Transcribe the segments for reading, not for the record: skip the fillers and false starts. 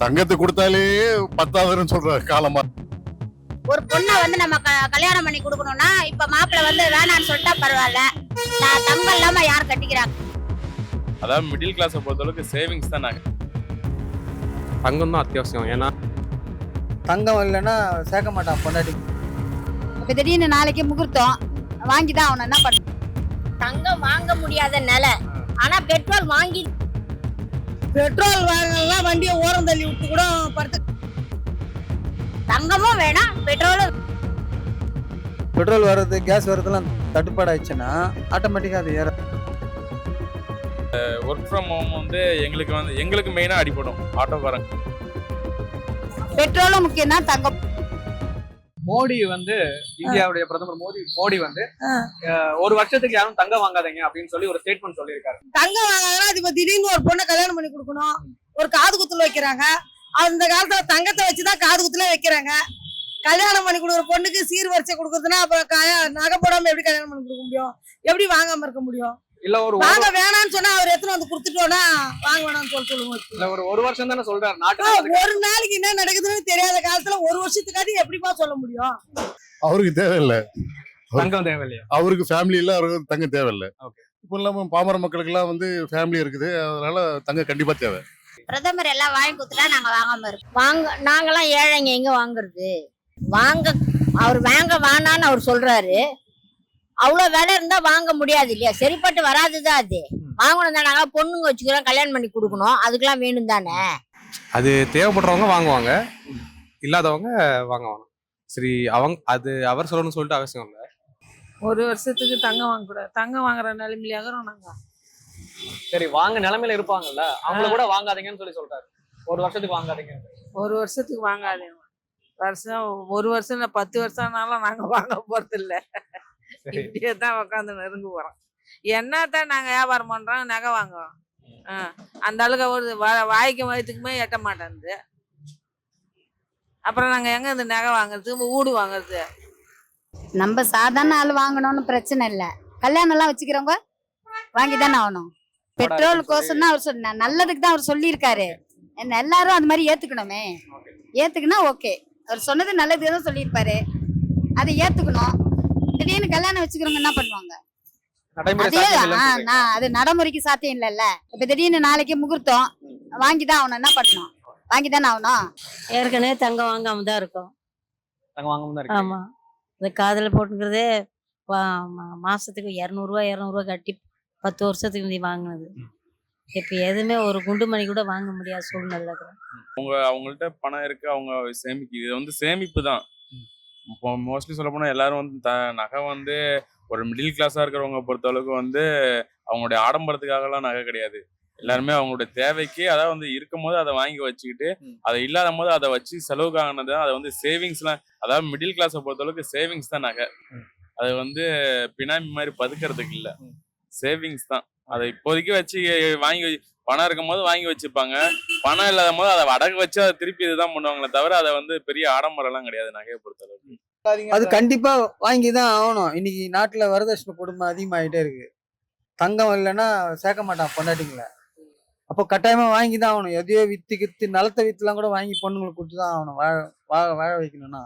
தங்கத்தை கொடுத்தாலே பத்தாதுன்னு சொல்ற காலமா. ஒரு பொண்ணை நம்ம கல்யாணம் பண்ணி கொடுக்கணும்னா இப்ப மாப்பிள்ளை வேணான்னு சொல்லிட்டா பரவாயில்ல, நான் தங்கம் இல்லாம யார் கட்டிக்கிறாங்க? அதாவது மிடில் கிளாஸை பொறுத்தளவுக்கு சேவிங்ஸ் தான். நாங்கள் தங்கம் தான் அத்தியாவசியம். ஏன்னா தங்கம் இல்லைன்னா சேர்க்க மாட்டான் பொண்டாட்டி. இப்ப திடீர்னு நாளைக்கு முகூர்த்தம் வாங்கிதான் அவன் என்ன பண்ண. தங்கம் வாங்க முடியாத நிலை, ஆனா பெட்ரோல் வாங்கி பெட்ரோல் வாங்கலாம் வண்டியை ஓரம் தள்ளி விட்டு கூட படுத்து. தங்கமும் வேணாம் பெட்ரோலும். பெட்ரோல் வர்றது கேஸ் வர்றதுலாம் தட்டுப்பாடு ஆயிடுச்சுன்னா ஆட்டோமேட்டிக்காக அது ஏற. ஒர்க் ஃப்ரம் ஹோம் எங்களுக்கு மெயினாக அடிப்படும் ஆட்டோக்காரங்க. பெட்ரோலும் முக்கியம் தான், தங்கம். மோடி இந்தியாவுடைய பிரதமர் மோடி ஒரு வருஷத்துக்கு யாரும் தங்கம் வாங்காதீங்க அப்படின்னு சொல்லி ஒரு ஸ்டேட்மெண்ட் சொல்லியிருக்காரு. தங்கம் வாங்கினா இப்ப திடீர்னு ஒரு பொண்ணை கல்யாணம் பண்ணி கொடுக்கணும், ஒரு காது குத்துல வைக்கிறாங்க. அந்த காலத்துல தங்கத்தை வச்சுதான் காது குத்துல வைக்கிறாங்க. கல்யாணம் பண்ணி கொடுக்குற பொண்ணுக்கு சீர் வரிசை கொடுக்குறதுன்னா அப்புறம் நகை போடாம எப்படி கல்யாணம் பண்ணி கொடுக்க முடியும்? எப்படி வாங்காம இருக்க முடியும்? இல்ல வாங்க வேணாம்னு சொன்னா அவர் எத்தனை வந்து கொடுத்துட்டோம்னா வாங்க வேணாம்னு சொல்லுங்க. இல்ல ஒரு வருஷம் தானே சொல்றாரு. நாட்டு ஒரு நாளைக்கு என்ன நடக்குதுன்னு தெரியாத காலத்துல ஒரு வருஷத்துக்காட்டி எப்படிப்பா சொல்ல முடியும்? அவருக்கு தேவையில்லை, தங்கம் தேவையில்லையா? அவருக்கு ஃபேமிலி இல்ல, அவருக்கு தங்கம் தேவையில்லை. இப்போ இல்லாம பாமர மக்களுக்கு எல்லாம் ஃபேமிலி இருக்குது, அதனால தங்கம் கண்டிப்பா தேவை. பிரதமர் எல்லாம் வாங்கி கொடுத்துட்டா நாங்க வாங்காம இருக்கோம். நாங்கெல்லாம் ஏழைங்க, எங்க வாங்குறது? அவர் வாங்க வேணான்னு அவர் சொல்றாரு. அவ்வளவு விலை இருந்தா வாங்க முடியாது இல்லையா? சரிப்பட்டு வராதுதான். அது வாங்கணும் தானே. நாங்க பொண்ணுங்க வச்சுக்கிறோம், கல்யாணம் பண்ணி கொடுக்கணும், அதுக்கெல்லாம் வேணும் தானே. அது தேவைப்படுறவங்க வாங்குவாங்க, இல்லாதவங்க வாங்க வேணாம். சரி, அவர் சொல்லணும்னு சொல்லிட்டு அவசியம் இல்லை. ஒரு வருஷத்துக்கு தங்கம் வாங்கக்கூடாது. தங்கம் வாங்குற நிலைமையிலாகிறோம் நாங்க. சரி, வாங்க நிலைமையில இருப்பாங்கல்ல, அவங்கள கூட வாங்காதீங்கன்னு சொல்லி சொல்றாரு. ஒரு வருஷத்துக்கு வாங்காதீங்க. ஒரு வருஷத்துக்கு வாங்காதீங்க. ஒரு வருஷம் இல்ல 10 வருஷம்னாலும் நாங்க வாங்க போறது இல்ல. இப்படியே தான் உட்காந்து நெருங்க போறோம். என்னத்தான் நாங்க வியாபாரம் பண்றோம், நகை வாங்குறோம். அந்த அளவுக்கு ஒரு வாய்க்கும் வயிற்றுக்குமே எட்ட மாட்டேங்குது. அப்புறம் நாங்க எங்க இந்த நகை வாங்குறது, வீடு வாங்குறது? நம்ம சாதாரண ஆள் வாங்கணும்னு பிரச்சனை இல்ல, கல்யாணம் எல்லாம் வச்சுக்கிறவங்க வாங்கிதானே ஆகணும். பெட்ரோல் கோசம் தான் அவர் சொன்ன, நல்லதுக்கு தான் அவர் சொல்லியிருக்காரு. எல்லாரும் அது மாதிரி ஏத்துக்கணுமே. ஏத்துக்குனா ஓகே, அவர் சொன்னது நல்லதுக்கு தான் சொல்லியிருப்பாரு, அதை ஏத்துக்கணும். திடீர்னு கல்யாணம் வச்சுக்கிறவங்க என்ன பண்ணுவாங்க? அது நடைமுறைக்கு சாத்தியம் இல்லைல்ல. இப்ப திடீர்னு நாளைக்கு முகூர்த்தம் வாங்கிதான் ஆகணும், என்ன பண்ணணும்? வாங்கிதானே ஆகணும். ஏற்கனவே தங்கம் வாங்காம தான் இருக்கும். ஆமா, இந்த காதல போட்டுக்கிறதே மாசத்துக்கு 200 கட்டி 10 வருஷத்துக்கு முந்தி வாங்கினது. இப்ப எதுவுமே ஒரு குண்டு மணி கூட வாங்க முடியாத சூழ்நிலை. அவங்கள்ட்ட பணம் இருக்கு, அவங்க இது சேமிப்பு தான். இப்போ மோஸ்ட்லி சொல்ல போனா எல்லாரும் நகை ஒரு மிடில் கிளாஸா இருக்கிறவங்க பொறுத்த அளவுக்கு அவங்களுடைய ஆடம்பரத்துக்காகலாம் நகை கிடையாது. எல்லாருமே அவங்களுடைய தேவைக்கு, அதாவது இருக்கும் போது அதை வாங்கி வச்சுக்கிட்டு, அதை இல்லாத போது அதை வச்சு செலவுக்கானது. அதை சேவிங்ஸ்லாம், அதாவது மிடில் கிளாஸை பொறுத்த அளவுக்கு சேவிங்ஸ் தான் நகை. அது பினாமி மாதிரி பதுக்கிறதுக்கு இல்லை, சேவிங்ஸ் தான். அதை இப்போதைக்கு வச்சு வாங்கி பணம் இருக்கும் போது வாங்கி வச்சுப்பாங்க. பணம் இல்லாத போது அதை அடகு வச்சு அதை திருப்பி இதுதான் பண்ணுவாங்களே தவிர அதை பெரிய ஆடம்பரம் எல்லாம் கிடையாது நகையை பொறுத்த அளவுக்கு. அது கண்டிப்பா வாங்கிதான் ஆகணும். இன்னைக்கு நாட்டுல வரதட்சணை குடும்பம் அதிகமாயிட்டே இருக்கு. தங்கம் இல்லைன்னா சேர்க்க மாட்டான் பொண்டாட்டிங்கள. அப்போ கட்டாயமா வாங்கிதான் ஆகணும். எதையோ வித்து நிலத்தை வித்துலாம் கூட வாங்கி பொண்ணுங்களுக்கு கொடுத்துதான் ஆகணும். வாழ வைக்கணும்னா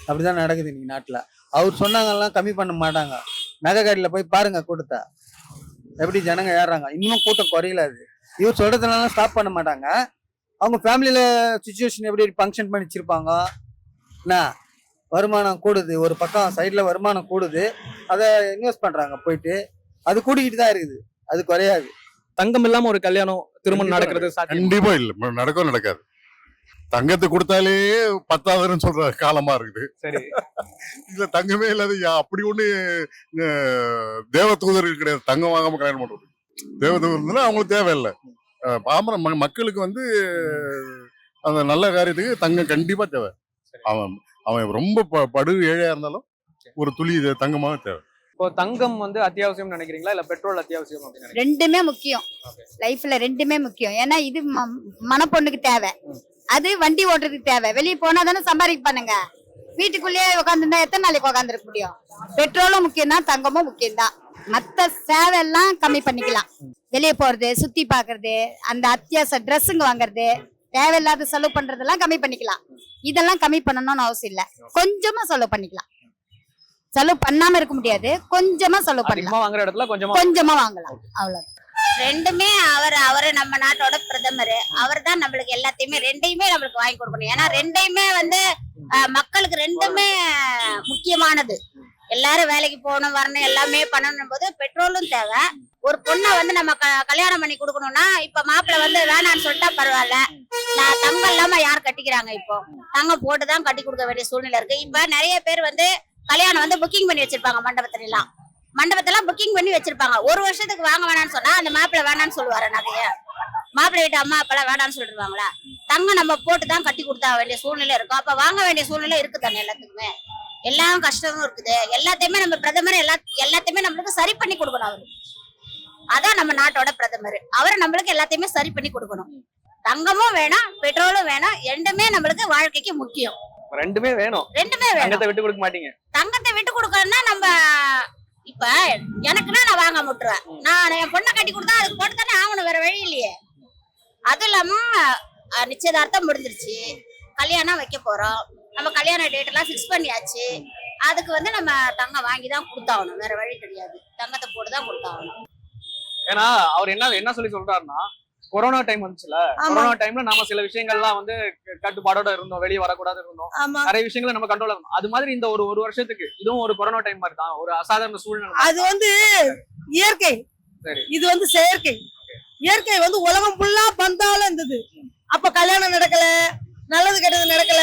அப்படிதான் நடக்குது இன்னைக்கு நாட்டுல. அவர் சொன்னாங்கலாம் கம்மி பண்ண மாட்டாங்க. நகை கடையில போய் பாருங்க கூட்டத்தை, எப்படி ஜனங்க ஏறாங்க. இன்னும் கூட்டம் குறையல. அது இவர் சொல்றதுனால ஸ்டாப் பண்ண மாட்டாங்க. அவங்க ஃபேமிலியில சுச்சுவேஷன் எப்படி ஃபங்க்ஷன் பண்ணி வச்சிருப்பாங்க. என்ன வருமானம் கூடுது, ஒரு பக்கம் சைட்ல வருமானம் கூடுது, அதை இன்வெஸ்ட் பண்றாங்க போயிட்டு. அது கூடிக்கிட்டு தான் இருக்குது, அது குறையாது. தங்கம் இல்லாம ஒரு கல்யாணம் திருமணம் நடக்கிறது கண்டிப்பா இல்ல, நடக்காது. தங்கத்தை கொடுத்தாலே பத்தாதுன்னு சொல்ற காலமா இருக்குது. சரி, இதுல தங்கமே இல்லாத அப்படி ஒண்ணு தேவ தூதர்கள் கிடையாது. தங்கம் வாங்காம கல்யாணம் பண்றது தேவ தூதர் அவங்களுக்கு தேவையில்லை. பாமர மக்களுக்கு அந்த நல்ல காரியத்துக்கு தங்கம் கண்டிப்பா தேவை. அவன் ரொம்ப படு ஏழையா இருந்தாலும் ஒரு துளி தங்கமாக தேவை. இப்போ தங்கம் அத்தியாவசியம் நினைக்கிறீங்களா, இல்ல பெட்ரோல் அத்தியாவசியம் அப்படின்னு? ரெண்டுமே முக்கியம் லைஃப்ல, ரெண்டுமே முக்கியம். ஏன்னா இது மனப்பொண்ணுக்கு தேவை, அது வண்டி ஓட்டுறதுக்கு தேவை. வெளியே போனா தானே சம்பாதிக்க பண்ணுங்க. வீட்டுக்குள்ளேயே உட்காந்துருந்தா எத்தனை நாளைக்கு உட்காந்துருக்க முடியும்? பெட்ரோலும் முக்கியம் தான், தங்கமும் முக்கியம் தான். மத்த சேவை எல்லாம் கம்மி பண்ணிக்கலாம். வெளியே போறது, சுத்தி பாக்குறது, அந்த அத்தியாவசிய ட்ரெஸ்ஸுங்க வாங்குறது தேவையில்லாத செலவு பண்றதெல்லாம் கம்மி பண்ணிக்கலாம். இதெல்லாம் கம்மி பண்ணணும்னு அவசியம் இல்ல. கொஞ்சமா செலவு பண்ணிக்கலாம். செலவு பண்ணாம இருக்க முடியாது, கொஞ்சமா செலவு பண்ணலாம். அதிகமா வாங்குற இடத்துல கொஞ்சமா வாங்கலாம், அவ்வளவு. ரெண்டுமே அவரு நம்ம நாட்டோட பிரதமர். அவர் தான் நம்மளுக்கு எல்லாத்தையுமே ரெண்டையுமே நம்மளுக்கு வாங்கி கொடுக்கணும். ஏன்னா ரெண்டையுமே வந்து மக்களுக்கு ரெண்டுமே முக்கியமானது. எல்லாரும் வேலைக்கு போகணும் வரணும் எல்லாமே பண்ணணும் போது பெட்ரோலும் தேவை. ஒரு பொண்ணை வந்து நம்ம கல்யாணம் பண்ணி கொடுக்கணும்னா இப்ப மாப்பிள்ளை வந்து வேணான்னு சொல்லிட்டா பரவாயில்ல. நான் தங்கம் இல்லாம யார் கட்டிக்கிறாங்க? இப்போ தங்கம் போட்டுதான் கட்டி கொடுக்க வேண்டிய சூழ்நிலை இருக்கு. இப்ப நிறைய பேர் வந்து கல்யாணம் வந்து புக்கிங் பண்ணி வச்சிருப்பாங்க. மண்டபத்தெல்லாம் புக்கிங் பண்ணி வச்சிருப்பாங்க. ஒரு வருஷத்துக்கு வாங்க வேணாம்னு சொன்னா அந்த மாப்பிள்ளை வேணான்னு சொல்லுவாரு. நகைய மாப்பிள்ளை வீட்டு அம்மா அப்பெல்லாம் வேணான்னு சொல்லிடுவாங்களா? தங்கம் நம்ம போட்டுதான் கட்டி கொடுத்தா வேண்டிய சூழ்நிலை இருக்கும். அப்ப வாங்க வேண்டிய சூழ்நிலை இருக்கு தானே எல்லாத்துக்குமே. எல்லாம் கஷ்டமும் இருக்குது. எல்லாத்தையுமே நம்ம பிரதமர் எல்லாத்தையுமே நம்மளுக்கு சரி பண்ணி கொடுக்கணும். அவரு அதான் நம்ம நாட்டோட பிரதமர். அவரை நம்மளுக்கு எல்லாத்தையுமே சரி பண்ணி கொடுக்கணும். தங்கமும் வேணும், பெட்ரோலும் வேணும். ரெண்டுமே நம்மளுக்கு வாழ்க்கைக்கு முக்கியம். ரெண்டுமே வேணும். தங்கத்தை விட்டு கொடுக்க மாட்டீங்க? தங்கத்தை விட்டு கொடுக்கணும்னா நம்ம இப்ப எனக்குன்னா நான் வாங்க முட்டுருவேன். நான் என் பொண்ணை கட்டி கொடுத்தா அதுக்கு போட்டு தானே ஆகணும், வேற வழி இல்லையே. அதுவும் இல்லாம நிச்சயதார்த்தம் முடிஞ்சிருச்சு, கல்யாணம் வைக்க போறோம். நம்ம கல்யாண டேட் எல்லாம் ஃபிக்ஸ் பண்ணியாச்சு. அதுக்கு வந்து நம்ம தங்கம் வாங்கி தான் கொடுத்தாகணும், வேற வழி கிடையாது. தங்கத்தை போட்டு தான் கொடுத்தாகணும். ஏன்னா அவர் என்ன சொல்லி சொல்றாருன்னா, கொரோனா டைம் வந்துச்சுல, கொரோனா டைம்ல நாம சில விஷயங்கள்லாம் வந்து கட்டுப்பாடோட இருந்தோம், வெளியே வரக்கூடாது இருந்தோம், நிறைய விஷயங்களை நம்ம கண்ட்ரோல் பண்ணோம். அது மாதிரி இந்த ஒரு வருஷத்துக்கு இதுவும் ஒரு கொரோனா டைம் மாதிரி தான், ஒரு அசாதாரண சூழ்நிலை. அது வந்து இயற்கை, இது வந்து செயற்கை. இயற்கை வந்து உலகம் ஃபுல்லா பந்தாலும் இருந்தது. அப்ப கல்யாணம் நடக்கல, நல்லது கெட்டது நடக்கல,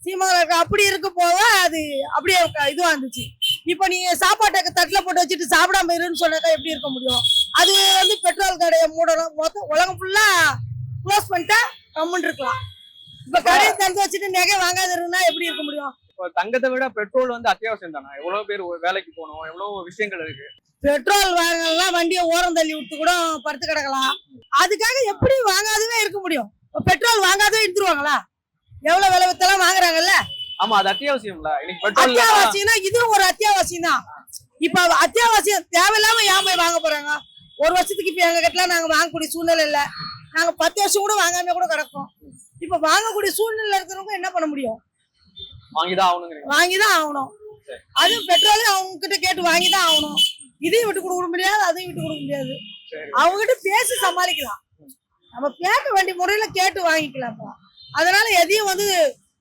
சீமங்க அப்படி இருக்க போக அது அப்படியே இதுவா இருந்துச்சு. இப்ப நீங்க சாப்பாட்டை தட்டுல போட்டு வச்சுட்டு சாப்பிடாம இருன்னு சொன்னாக்கா எப்படி இருக்க முடியும்? அது வந்து பெட்ரோல் கடையை மூடணும், மொத்தம் உலகம் ஃபுல்லா க்ளோஸ் பண்ணிட்டா கம்முன்னு இருக்கலாம். இப்ப கடையை திறந்து வச்சுட்டு நகை வாங்காத இருந்தா எப்படி இருக்க முடியும்? தங்கத்தை விட பெட்ரோல் வந்து அத்தியாவசியம் தானே. எவ்வளவு பேர் வேலைக்கு போகணும், எவ்வளவு விஷயங்கள் இருக்கு. பெட்ரோல் வாங்கலாம், வண்டியை ஓரம் தள்ளி விட்டு கூட படுத்து கிடக்கலாம். அதுக்காக எப்படி வாங்காதவே இருக்க முடியும்? பெட்ரோல் வாங்காதவே எடுத்துருவாங்களா? எவ்வளவு விலை வித்தெல்லாம் வாங்குறாங்கல்ல. ஆமா, அது அத்தியாவசியம்ல. இன்னைக்கு பெட்ரோல் அத்தியாவசியம்னா இதுவும் ஒரு அத்தியாவசியம் தான். இப்ப அத்தியாவசியம் தேவையில்லாம ஏன் போய் வாங்க போறாங்க? ஒரு வருஷத்துக்கு இப்ப எங்க கிட்ட நாங்க வாங்கக்கூடிய சூழ்நிலை இல்ல. நாங்க 10 வருஷம் கூட வாங்காம கூட கிடக்கும். இப்ப வாங்கக்கூடிய சூழ்நிலை இருக்கிறவங்க என்ன பண்ண முடியும்? வாங்கிதான் ஆகணும். அதுவும் பெட்ரோலும் அவங்க கிட்ட கேட்டு வாங்கிதான் ஆகணும். இதையும் விட்டு கொடுக்க முடியாது, அதையும் விட்டு கொடுக்க முடியாது. அவங்க கிட்ட பேசி சமாளிக்கலாம். நம்ம கேட்க வேண்டிய முறையில கேட்டு வாங்கிக்கலாம். அதனால எதையும் வந்து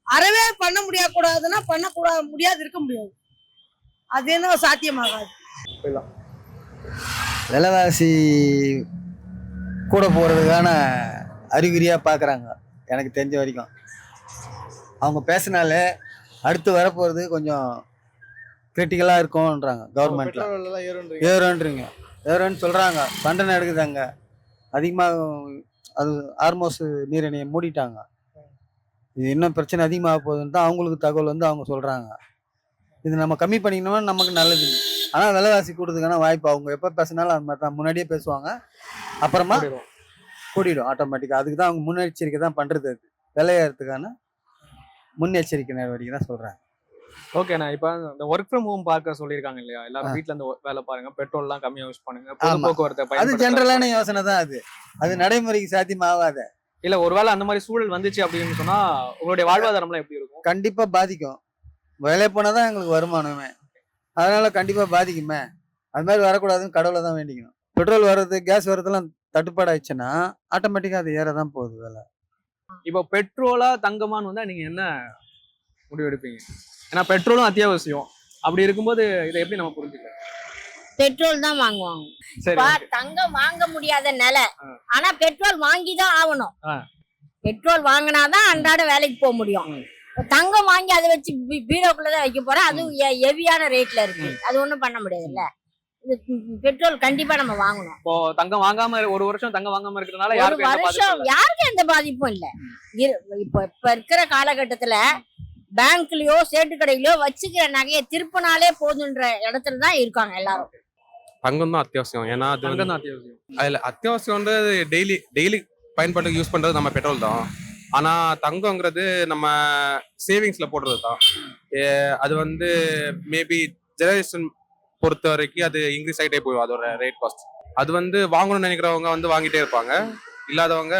அறவே பண்ண முடியாதுன்னா முடியாது இருக்க முடியாது. அது என்ன சாத்தியமாகாது. விலைவாசி கூட போகிறதுக்கான அறிகுறியாக பார்க்குறாங்க. எனக்கு தெரிஞ்ச வரைக்கும் அவங்க பேசினாலே அடுத்து வரப்போகிறது கொஞ்சம் கிரிட்டிக்கலாக இருக்கும்ன்றாங்க. கவர்மெண்ட்டில் ஏறுன்னு சொல்கிறாங்க. தண்டனை எடுக்குதாங்க அதிகமாக. அது ஆல்மோஸ்ட் நீரிணையை மூடிட்டாங்க. இது இன்னும் பிரச்சனை அதிகமாக போகுதுன்னு தான் அவங்களுக்கு தகவல் வந்து அவங்க சொல்கிறாங்க. இது நம்ம கம்மி பண்ணிக்கணும்னா நமக்கு நல்லது. ஆனால் விலைவாசி கூடுறதுக்கான வாய்ப்பு அவங்க எப்போ பேசினாலும் அது மாதிரி தான். முன்னாடியே பேசுவாங்க, அப்புறமா கூடிடும் ஆட்டோமேட்டிக்காக. அதுக்கு தான் அவங்க முன்னெச்சரிக்கை தான் பண்ணுறது. அது விலையேறதுக்கான முன்னெச்சரிக்கை நடவடிக்கை தான் சொல்கிறாங்க. ஓகேண்ணா, இப்போ இந்த ஒர்க் ஃப்ரம் ஹோம் பார்க்க சொல்லியிருக்காங்க இல்லையா? எல்லாரும் வீட்டில் இருந்து வேலை பாருங்க, பெட்ரோல்லாம் கம்மியாக யூஸ் பண்ணுங்க, பொது போக்குவரத்தை. அது ஜென்ரலான யோசனை தான். அது நடைமுறைக்கு சாத்தியமாகாத. இல்ல, ஒருவேளை அந்த மாதிரி சூழல் வந்துச்சு அப்படின்னு சொன்னா உங்களுடைய வாழ்வாதாரம்லாம் எப்படி இருக்கும்? கண்டிப்பா பாதிக்கும். வேலையை போனாதான் எங்களுக்கு வருமானமே, அதனால கண்டிப்பா பாதிக்குமே. அது மாதிரி வரக்கூடாதுன்னு கடவுளை தான் வேண்டிக்கணும். பெட்ரோல் வர்றது, கேஸ் வர்றதுலாம் தட்டுப்பாடு ஆயிடுச்சுன்னா ஆட்டோமேட்டிக்கா அது ஏறதான் போகுது வேலை. இப்போ பெட்ரோலா தங்கமான்னு வந்தா நீங்க என்ன முடிவு எடுப்பீங்க? ஏன்னா பெட்ரோலும் அத்தியாவசியம். அப்படி இருக்கும்போது இதை எப்படி நம்ம புரிஞ்சுக்கலாம்? பெட்ரோல் தான் வாங்குவாங்க. தங்கம் வாங்க முடியாத நிலை, ஆனா பெட்ரோல் வாங்கிதான் ஆகணும். பெட்ரோல் வாங்கினாதான் அன்றாட வேலைக்கு போக முடியும். தங்கம் வாங்கி அதை வச்சு பீரோக்குள்ளதான் வைக்க போறோம். அதுவும் ஹெவியான ரேட்ல இருக்கு, அது ஒண்ணும் பண்ண முடியாதுல்ல. பெட்ரோல் கண்டிப்பா நம்ம வாங்கணும். இப்போ தங்கம் வாங்காம ஒரு வருஷம் தங்கம் வாங்காம இருக்கிறதுனால யாருக்கும் எந்த பாதிப்பும் இல்ல. இப்ப இருக்கிற காலகட்டத்துல பேங்க்லயோ சேட்டு கடையிலயோ வச்சுக்கிற நகையை திருப்பினாலே போதுன்ற இடத்துலதான் இருக்காங்க எல்லாரும். தங்கம் தான் அத்தியாவசியம். ஏன்னா அதுல அத்தியாவசியம்ன்றது டெய்லி பயன்பாட்டுக்கு யூஸ் பண்றது நம்ம பெட்ரோல் தான். ஆனா தங்கங்கிறது நம்ம சேவிங்ஸ்ல போடுறது தான். அது வந்து மேபி ஜெனரேஷன் பொறுத்த வரைக்கும் அது இன்க்ரீஸ் ஆகிட்டே போயிடும் அதோட ரேட் காஸ்ட். அது வந்து வாங்கணும்னு நினைக்கிறவங்க வந்து வாங்கிட்டே இருப்பாங்க, இல்லாதவங்க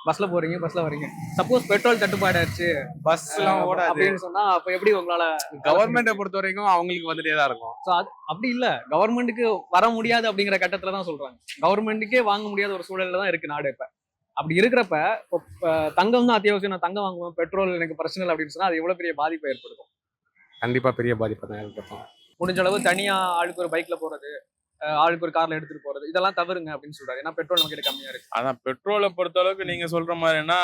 பஸ்ல போறீங்க, பஸ்ல வரீங்க. சப்போஸ் பெட்ரோல் தட்டுப்பாடு ஆயிடுச்சு பஸ் எல்லாம் ஓடாது. அப்படின்னு சொன்னா அப்ப எப்படி உங்களால? கவர்மெண்ட்டை பொறுத்த வரைக்கும் அவங்களுக்கு வந்துட்டே தான் இருக்கும். So, அப்படி இல்ல, கவர்மெண்ட்டுக்கு வர முடியாது அப்படிங்கிற கட்டத்துல தான் சொல்றாங்க. கவர்மெண்ட்டுக்கே வாங்க முடியாத ஒரு சூழல்ல தான் இருக்கு நாடு இப்ப. அப்படி இருக்கிறப்ப இப்போ தங்கம் தான் அத்தியாவசியம், நான் தங்கம் வாங்குவேன், பெட்ரோல் எனக்கு பிரச்சனை இல்லை அப்படின்னு சொன்னா அது எவ்வளவு பெரிய பாதிப்பை ஏற்படுத்தும்? கண்டிப்பா பெரிய பாதிப்பு தான் ஏற்படுத்தும். முடிஞ்ச அளவு தனியா ஆளுக்கு ஒரு பைக்ல போறது, ஆளுக்கு ஒரு கார்ல எடுத்துட்டு போறது, இதெல்லாம் தவறுங்க அப்படின்னு சொல்றாரு. ஏன்னா பெட்ரோல் நம்ம கிட்ட கம்மியா இருக்கு. அதான் பெட்ரோலை பொறுத்த அளவுக்கு நீங்க சொல்ற மாதிரின்னா,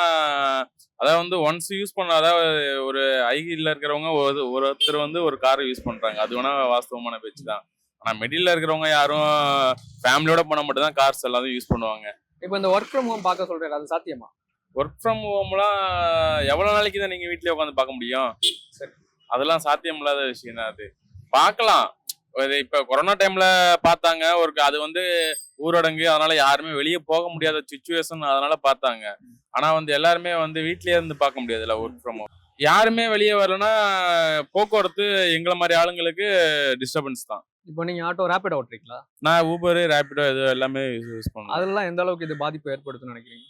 அதாவது வந்து ஒன்ஸ் யூஸ் பண்ண, அதாவது ஒரு ஐல இருக்கிறவங்க ஒருத்தர் வந்து ஒரு கார் யூஸ் பண்றாங்க, அது வேணா வாஸ்தவமான பேச்சு தான். ஆனா மிடில் இருக்கிறவங்க யாரும் ஃபேமிலியோட போனா மட்டும் தான் கார்ஸ் எல்லாத்தையும் யூஸ் பண்ணுவாங்க. இப்போ இந்த ஒர்க் ஃப்ரம் ஹோம் பார்க்க சொல்றாரு, அது சாத்தியமா? ஒர்க் ஃப்ரம் ஹோம்லாம் எவ்வளவு நாளைக்கு தான் நீங்க வீட்லயே உட்காந்து பார்க்க முடியும்? சரி, அதெல்லாம் சாத்தியம் இல்லாத விஷயம் தான். அது பார்க்கலாம். இப்ப கொரோனா டைம்ல பார்த்தாங்க, அது வந்து ஊரடங்கு, அதனால யாருமே வெளியே போக முடியாத சுச்சுவேஷன், அதனால பார்த்தாங்க. ஆனா வந்து எல்லாருமே வந்து வீட்லயே இருந்து பார்க்க முடியாதுல்ல ஒர்க் ஃப்ரம் ஹோம். யாருமே வெளியே வரலன்னா போக்குவரத்து எங்களை மாதிரி ஆளுங்களுக்கு டிஸ்டர்பன்ஸ் தான். இப்போ நீங்க ஆட்டோ ரேபிடோ ஓட்டுறீங்களா? நான் ஊபர், ரேபிடோ இது எல்லாமே யூஸ் பண்ணுவேன். அதெல்லாம் எந்த அளவுக்கு இது பாதிப்பு ஏற்படுத்தும்னு நினைக்கிறீங்க?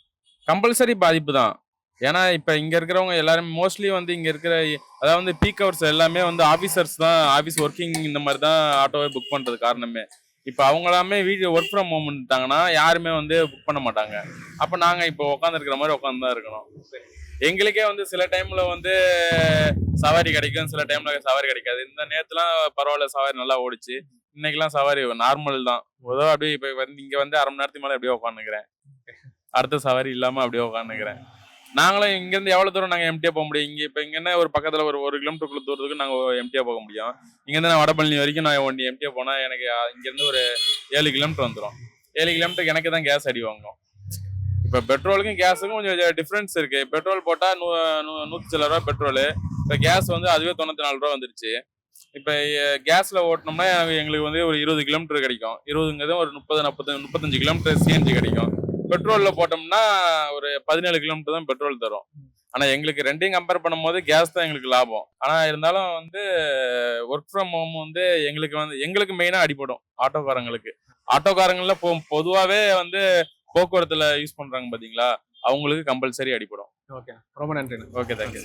கம்பல்சரி பாதிப்பு தான். ஏன்னா இப்ப இங்க இருக்கிறவங்க எல்லாருமே மோஸ்ட்லி வந்து இங்க இருக்கிற, அதாவது வந்து பீக் ஹவர்ஸ் எல்லாமே வந்து ஆபீசர்ஸ் தான், ஆபீஸ் ஒர்க்கிங் இந்த மாதிரி தான் ஆட்டோவை புக் பண்றது காரணமே. இப்ப அவங்க எல்லாமே வீட்டு ஒர்க் ஃப்ரம் ஹோம் பண்ணிட்டாங்கன்னா யாருமே வந்து புக் பண்ண மாட்டாங்க. அப்ப நாங்க இப்போ உட்காந்து இருக்கிற மாதிரி உட்காந்து தான் இருக்கணும். எங்களுக்கே வந்து சில டைம்ல வந்து சவாரி கிடைக்கும், சில டைம்ல சவாரி கிடைக்காது. இந்த நேரத்துலாம் பரவாயில்ல, சவாரி நல்லா ஓடிச்சு. இன்னைக்கெல்லாம் சவாரி நார்மல் தான். ஏதோ அப்படியே இப்ப வந்து இங்க வந்து அரை மணி நேரத்துக்கு மேலே அப்படியே உட்காந்துக்கிறேன். அடுத்த சவாரி இல்லாம அப்படியே உட்காந்துக்கிறேன். நாங்களும் இங்க இருந்து எவ்வளவு தூரம் நாங்க எம்டியா போக முடியும்? இங்க இப்ப இங்க என்ன ஒரு பக்கத்துல ஒரு கிலோமீட்டருக்குள்ள தூரத்துக்கு நாங்க எம்டியா போக முடியும். இங்க இருந்து நான் வடபழனி வரைக்கும் நான் ஒன் எம்டியா போனா எனக்கு இங்க இருந்து ஒரு 7 கிலோமீட்டர் வந்துடும். 7 கிலோமீட்டருக்கு எனக்கு தான் கேஸ் அடி வாங்கும். இப்ப பெட்ரோலுக்கும் கேஸுக்கும் கொஞ்சம் டிஃபரன்ஸ் இருக்கு. பெட்ரோல் போட்டா 100 சில ரூபா பெட்ரோலு, இப்ப கேஸ் வந்து அதுவே 94 ரூபா வந்துருச்சு. இப்ப கேஸ்ல ஓட்டினோம்னா எங்களுக்கு வந்து ஒரு 20 கிலோமீட்டர் கிடைக்கும். 20ங்கிறது ஒரு 35 கிலோமீட்டர் சிஎன்ஜி கிடைக்கும். பெட்ரோல்ல போட்டோம்னா ஒரு 17 கிலோமீட்டர் தான் பெட்ரோல் தரும். ஆனா எங்களுக்கு ரெண்டையும் கம்பேர் பண்ணும்போது கேஸ் தான் எங்களுக்கு லாபம். ஆனா இருந்தாலும் வந்து ஒர்க் ஃப்ரம் ஹோம் வந்து எங்களுக்கு மெயினா அடிபடும். ஆட்டோக்காரங்கள்ல பொதுவாவே வந்து போக்குவரத்துல யூஸ் பண்றாங்க பாத்தீங்களா, அவங்களுக்கு கம்பல்சரி அடிபடும். ஓகே, ரொம்ப நன்றி. Okay, thank you.